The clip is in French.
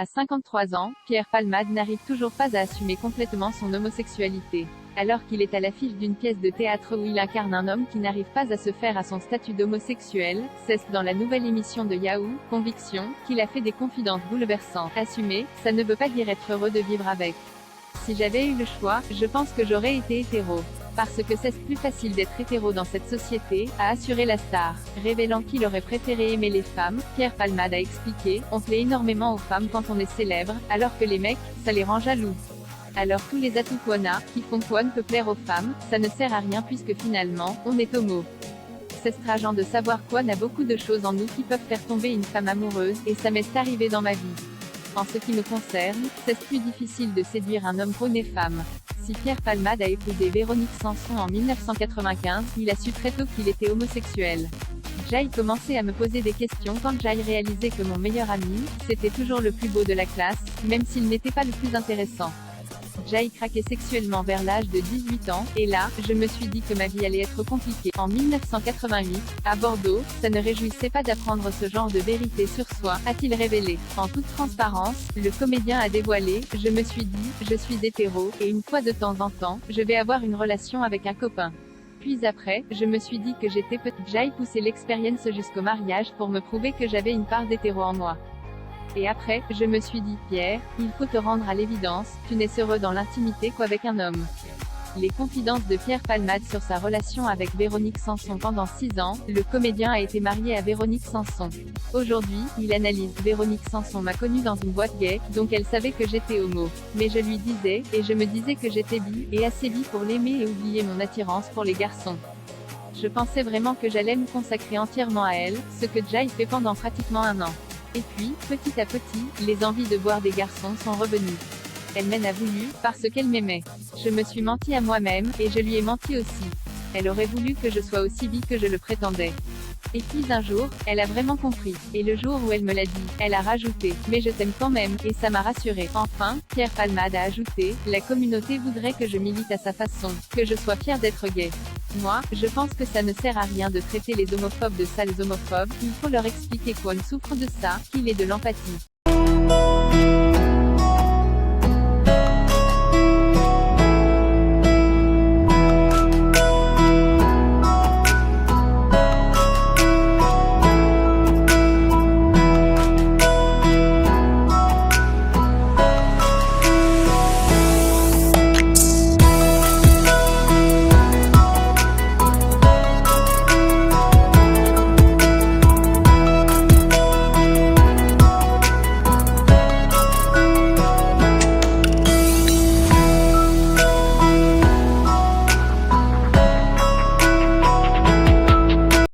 À 53 ans, Pierre Palmade n'arrive toujours pas à assumer complètement son homosexualité. Alors qu'il est à l'affiche d'une pièce de théâtre où il incarne un homme qui n'arrive pas à se faire à son statut d'homosexuel, c'est dans la nouvelle émission de Yahoo, Conviction, qu'il a fait des confidences bouleversantes. Assumer, ça ne veut pas dire être heureux de vivre avec. Si j'avais eu le choix, je pense que j'aurais été hétéro. Parce que c'est plus facile d'être hétéro dans cette société, a assuré la star. Révélant qu'il aurait préféré aimer les femmes, Pierre Palmade a expliqué, on plaît énormément aux femmes quand on est célèbre, alors que les mecs, ça les rend jaloux. Alors tous les atouts qu'on a, qui font qu'on peut plaire aux femmes, ça ne sert à rien puisque finalement, on est homo. C'est strageant de savoir qu'on a beaucoup de choses en nous qui peuvent faire tomber une femme amoureuse, et ça m'est arrivé dans ma vie. En ce qui me concerne, c'est plus difficile de séduire un homme qu'une femme. Si Pierre Palmade a épousé Véronique Sanson en 1995, il a su très tôt qu'il était homosexuel. J'ai commencé à me poser des questions quand j'ai réalisé que mon meilleur ami, c'était toujours le plus beau de la classe, même s'il n'était pas le plus intéressant. J'ai craqué sexuellement vers l'âge de 18 ans, et là, je me suis dit que ma vie allait être compliquée. En 1988, à Bordeaux, ça ne réjouissait pas d'apprendre ce genre de vérité sur soi, a-t-il révélé. En toute transparence, le comédien a dévoilé, je me suis dit, je suis hétéro, et une fois de temps en temps, je vais avoir une relation avec un copain. Puis après, je me suis dit que j'étais petite. J'ai poussé l'expérience jusqu'au mariage pour me prouver que j'avais une part d'hétéro en moi. Et après, je me suis dit, Pierre, il faut te rendre à l'évidence, tu n'es heureux dans l'intimité qu'avec un homme. Les confidences de Pierre Palmade sur sa relation avec Véronique Sanson. Pendant 6 ans, le comédien a été marié à Véronique Sanson. Aujourd'hui, il analyse. Véronique Sanson m'a connue dans une boîte gay, donc elle savait que j'étais homo. Mais je lui disais, et je me disais que j'étais bi, et assez bi pour l'aimer et oublier mon attirance pour les garçons. Je pensais vraiment que j'allais me consacrer entièrement à elle, ce que Jai fait pendant pratiquement 1 an. Et puis, petit à petit, les envies de voir des garçons sont revenues. Elle m'en a voulu, parce qu'elle m'aimait. Je me suis menti à moi-même, et je lui ai menti aussi. Elle aurait voulu que je sois aussi bi que je le prétendais. Et puis un jour, elle a vraiment compris. Et le jour où elle me l'a dit, elle a rajouté, mais je t'aime quand même, et ça m'a rassuré. Enfin, Pierre Palmade a ajouté, la communauté voudrait que je milite à sa façon, que je sois fier d'être gay. Moi, je pense que ça ne sert à rien de traiter les homophobes de sales homophobes, il faut leur expliquer qu'on souffre de ça, qu'il est de l'empathie.